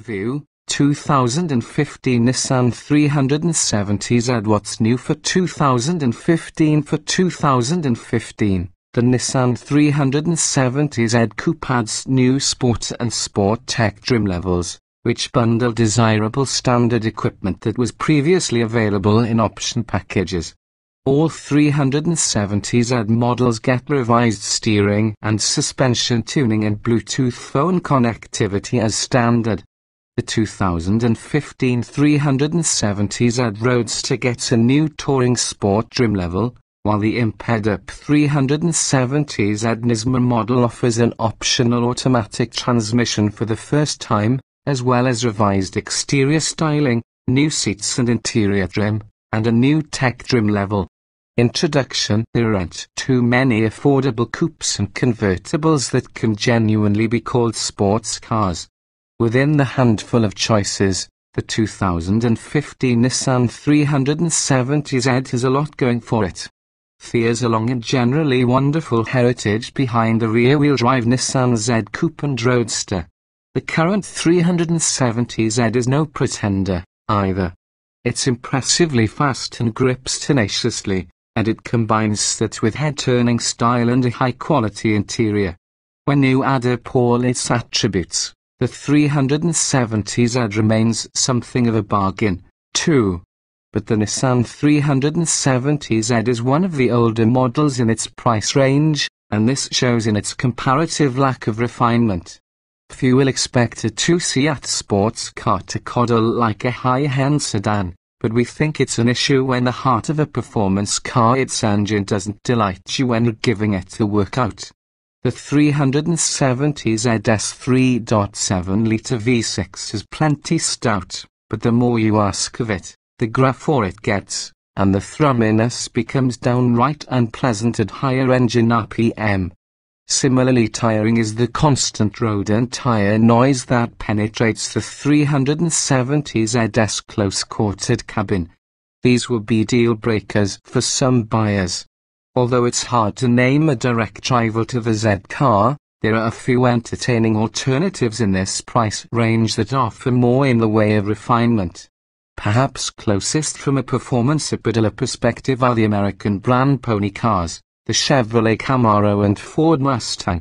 Review, 2015 Nissan 370Z. What's new for 2015? For 2015, the Nissan 370Z Coupe adds new sport and sport tech trim levels, which bundle desirable standard equipment that was previously available in option packages. All 370Z models get revised steering and suspension tuning and Bluetooth phone connectivity as standard. The 2015 370Z Roadster gets a new touring sport trim level, while the Untitled 370Z Nissan model offers an optional automatic transmission for the first time, as well as revised exterior styling, new seats and interior trim, and a new tech trim level. Introduction: there aren't too many affordable coupes and convertibles that can genuinely be called sports cars. Within the handful of choices, the 2015 Nissan 370Z has a lot going for it. There's a long and generally wonderful heritage behind the rear-wheel drive Nissan Z Coupe and Roadster. The current 370Z is no pretender, either. It's impressively fast and grips tenaciously, and it combines that with head-turning style and a high-quality interior. When you add up all its attributes, the 370Z remains something of a bargain, too. But the Nissan 370Z is one of the older models in its price range, and this shows in its comparative lack of refinement. Few will expect a two-seat sports car to coddle like a high-end sedan, but we think it's an issue when the heart of a performance car, its engine, doesn't delight you when giving it a workout. The 370Z's 3.7-litre V6 is plenty stout, but the more you ask of it, the gruffer it gets, and the thrumminess becomes downright unpleasant at higher engine RPM. Similarly tiring is the constant road and tire noise that penetrates the 370Z's close-quartered cabin. These will be deal breakers for some buyers. Although it's hard to name a direct rival to the Z-car, there are a few entertaining alternatives in this price range that offer more in the way of refinement. Perhaps closest from a performance appeal perspective are the American brand pony cars, the Chevrolet Camaro and Ford Mustang.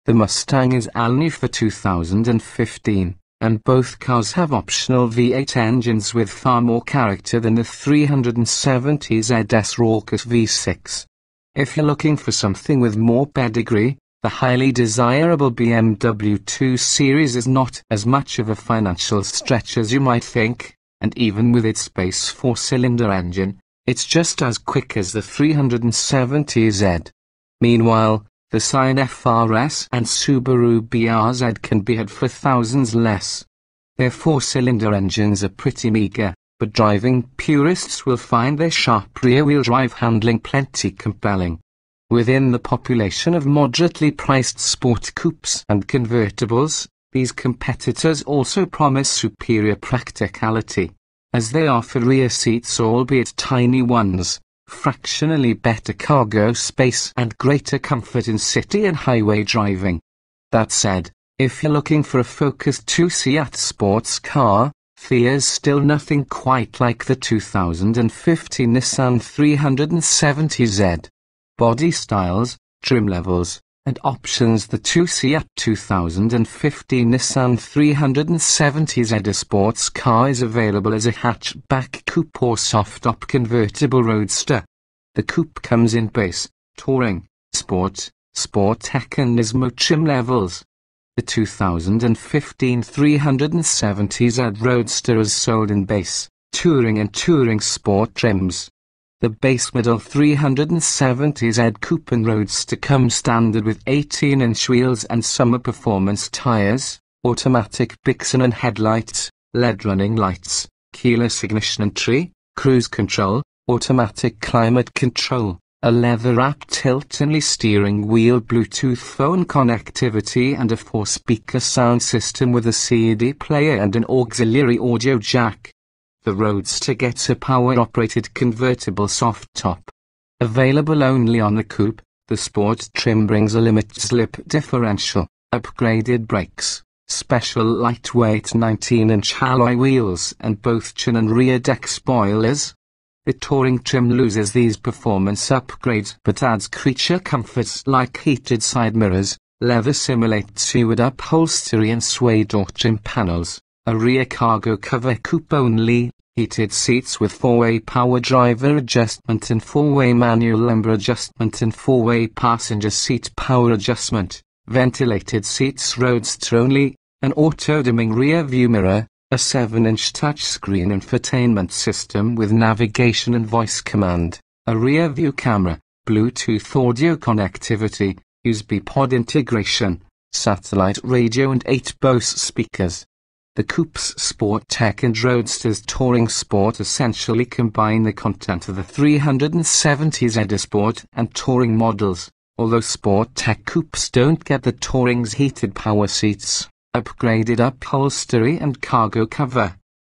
The Mustang is all new for 2015, and both cars have optional V8 engines with far more character than the 370Z's raucous V6. If you're looking for something with more pedigree, the highly desirable BMW 2 Series is not as much of a financial stretch as you might think, and even with its base 4-cylinder engine, it's just as quick as the 370Z. Meanwhile, the Scion FRS and Subaru BRZ can be had for thousands less. Their 4-cylinder engines are pretty meager, but driving purists will find their sharp rear-wheel drive handling plenty compelling. Within the population of moderately priced sport coupes and convertibles, these competitors also promise superior practicality, as they offer rear seats, albeit tiny ones, fractionally better cargo space and greater comfort in city and highway driving. That said, if you're looking for a focused two-seat sports car, there's still nothing quite like the 2015 Nissan 370Z. Body styles, trim levels, and options: the two-seat 2015 Nissan 370Z sports car is available as a hatchback coupe or soft-top convertible roadster. The coupe comes in base, touring, sport, sport tech and Nismo trim levels. The 2015 370Z Roadster is sold in base, touring and touring sport trims. The base model 370Z Coupe and Roadster come standard with 18-inch wheels and summer performance tires, automatic Bixen and headlights, LED running lights, keyless ignition entry, cruise control, automatic climate control, a leather-wrapped tilt-only steering wheel, Bluetooth phone connectivity and a 4-speaker sound system with a CD player and an auxiliary audio jack. The Roadster gets a power-operated convertible soft top. Available only on the coupe, the sport trim brings a limited slip differential, upgraded brakes, special lightweight 19-inch alloy wheels and both chin and rear deck spoilers. The touring trim loses these performance upgrades but adds creature comforts like heated side mirrors, leather simulated suede upholstery and suede door trim panels, a rear cargo cover coupe only, heated seats with 4-way power driver adjustment and 4-way manual lumbar adjustment and 4-way passenger seat power adjustment, ventilated seats roadster only, an auto-dimming rear view mirror, a 7-inch touchscreen infotainment system with navigation and voice command, a rear view camera, Bluetooth audio connectivity, USB pod integration, satellite radio and 8 Bose speakers. The Coupe's Sport Tech and Roadster's Touring Sport essentially combine the content of the 370Z Sport and Touring models, although Sport Tech Coupes don't get the Touring's heated power seats, upgraded upholstery and cargo cover.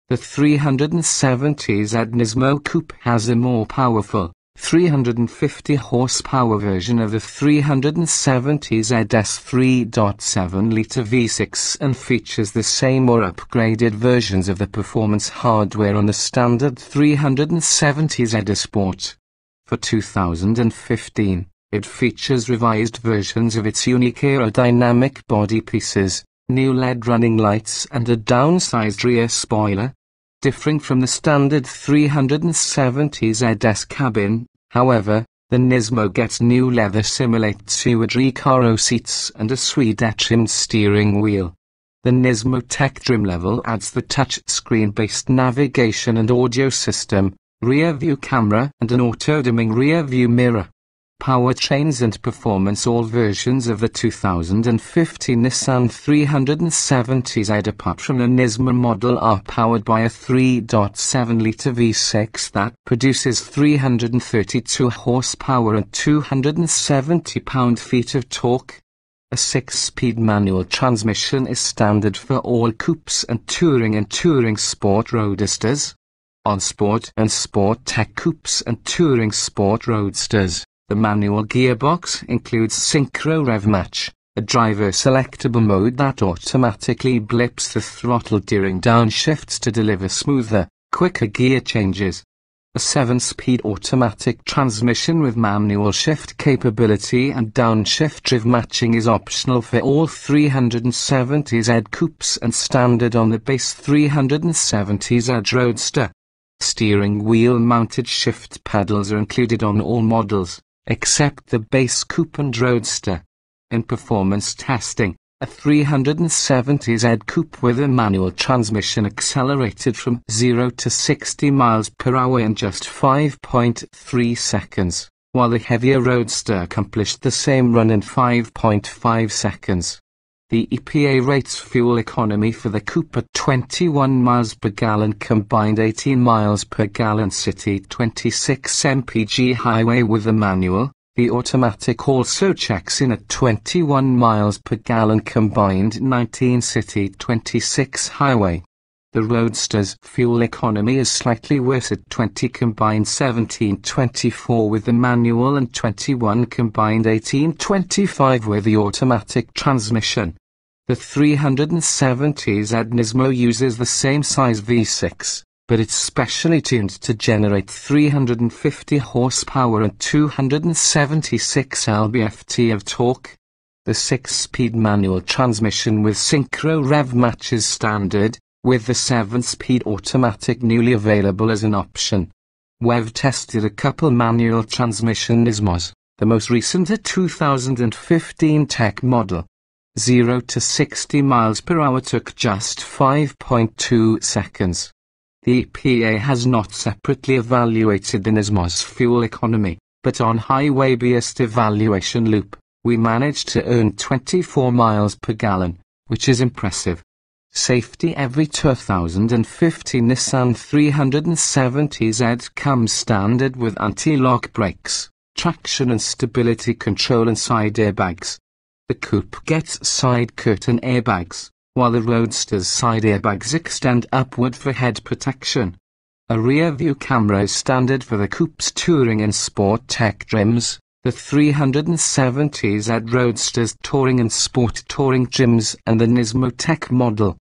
The 370Z Nismo Coupe has a more powerful, 350 horsepower version of the 370ZS 3.7-litre V6 and features the same or upgraded versions of the performance hardware on the standard 370Z Sport. For 2015, it features revised versions of its unique aerodynamic body pieces, new LED running lights and a downsized rear spoiler. Differing from the standard 370ZS cabin, however, the Nismo gets new leather simulated suede Recaro seats and a suede-trimmed steering wheel. The Nismo Tech trim level adds the touchscreen-based navigation and audio system, rear view camera and an auto-dimming rear view mirror. Powertrains and performance. All versions of the 2015 Nissan 370Z apart from the Nismo model are powered by a 3.7-litre V6 that produces 332 horsepower and 270 pound-feet of torque. A 6-speed manual transmission is standard for all coupes and Touring Sport Roadsters. On Sport and Sport Tech coupes and Touring Sport Roadsters, the manual gearbox includes Synchro Rev Match, a driver-selectable mode that automatically blips the throttle during downshifts to deliver smoother, quicker gear changes. A 7-speed automatic transmission with manual shift capability and downshift rev matching is optional for all 370Z coupes and standard on the base 370Z Roadster. Steering wheel-mounted shift pedals are included on all models, except the base coupe and Roadster. In performance testing, a 370Z coupe with a manual transmission accelerated from 0 to 60 miles per hour in just 5.3 seconds, while the heavier Roadster accomplished the same run in 5.5 seconds. The EPA rates fuel economy for the coupe at 21 miles per gallon combined 18 miles per gallon city 26 mpg highway with the manual. The automatic also checks in at 21 miles per gallon combined 19 city 26 highway. The Roadster's fuel economy is slightly worse at 20 combined 17.24 with the manual and 21 combined 18.25 with the automatic transmission. The 370Z Nismo uses the same size V6, but it's specially tuned to generate 350 horsepower and 276 lb-ft of torque. The 6-speed manual transmission with Synchro Rev Match is standard, with the 7-speed automatic newly available as an option. We've tested a couple manual transmission Nismos, the most recent a 2015 Tech model. 0 to 60 miles per hour took just 5.2 seconds. The EPA has not separately evaluated the Nismo's fuel economy, but on highway-based evaluation loop, we managed to earn 24 miles per gallon, which is impressive. Safety. Every 2015 Nissan 370Z comes standard with anti-lock brakes, traction and stability control and side airbags. The coupe gets side curtain airbags, while the Roadster's side airbags extend upward for head protection. A rear view camera is standard for the coupe's Touring and Sport Tech trims. the 370Z Roadsters touring and sport touring trims, and the Nismo Tech model.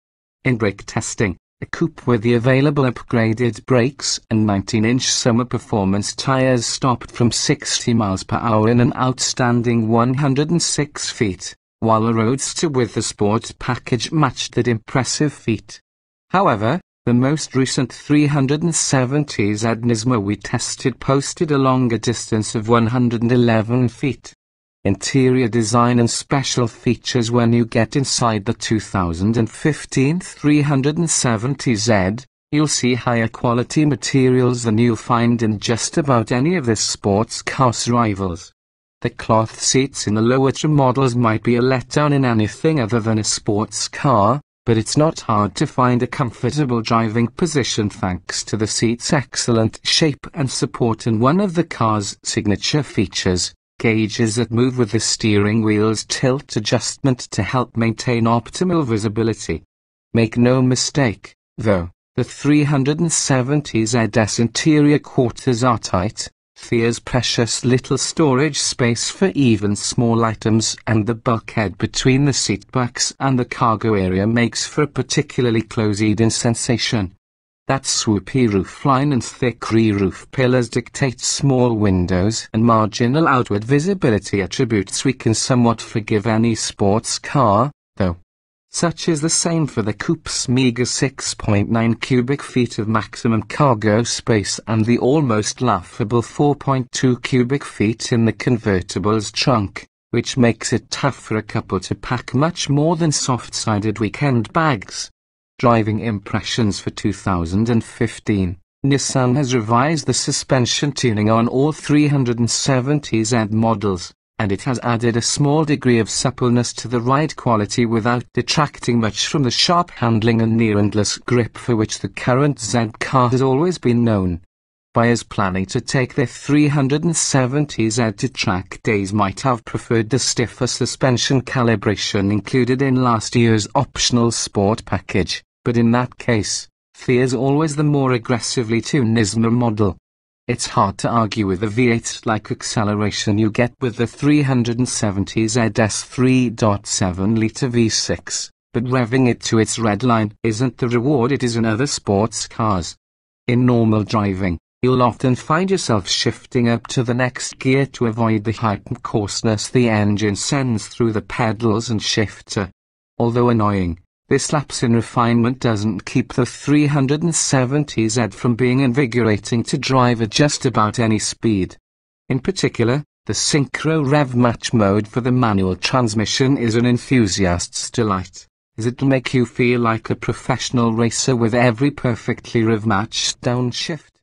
In brake testing, a coupe with the available upgraded brakes and 19-inch summer performance tires stopped from 60 miles per hour in an outstanding 106 feet, while a Roadster with the sport package matched that impressive feat. However, the most recent 370Z Nismo we tested posted a longer distance of 111 feet. Interior design and special features. When you get inside the 2015 370Z, you'll see higher quality materials than you'll find in just about any of this sports car's rivals. The cloth seats in the lower trim models might be a letdown in anything other than a sports car, but it's not hard to find a comfortable driving position thanks to the seat's excellent shape and support, and one of the car's signature features, gauges that move with the steering wheel's tilt adjustment to help maintain optimal visibility. Make no mistake, though, the 370Z's interior quarters are tight. There's precious little storage space for even small items, and the bulkhead between the seatbacks and the cargo area makes for a particularly close-in sensation. That swoopy roofline and thick re-roof pillars dictate small windows and marginal outward visibility attributes we can somewhat forgive any sports car, though. Such is the same for the coupe's meager 6.9 cubic feet of maximum cargo space and the almost laughable 4.2 cubic feet in the convertible's trunk, which makes it tough for a couple to pack much more than soft-sided weekend bags. Driving impressions for 2015. Nissan has revised the suspension tuning on all 370Z models, and it has added a small degree of suppleness to the ride quality without detracting much from the sharp handling and near-endless grip for which the current Z-car has always been known. Buyers planning to take their 370Z to track days might have preferred the stiffer suspension calibration included in last year's optional sport package, but in that case, there's always the more aggressively tuned Nismo model. It's hard to argue with the V8-like acceleration you get with the 370Z's 3.7-litre V6, but revving it to its red line isn't the reward it is in other sports cars. In normal driving, you'll often find yourself shifting up to the next gear to avoid the heightened coarseness the engine sends through the pedals and shifter. Although annoying, this lapse in refinement doesn't keep the 370Z from being invigorating to drive at just about any speed. In particular, the Synchro Rev Match mode for the manual transmission is an enthusiast's delight, as it'll make you feel like a professional racer with every perfectly rev-matched downshift.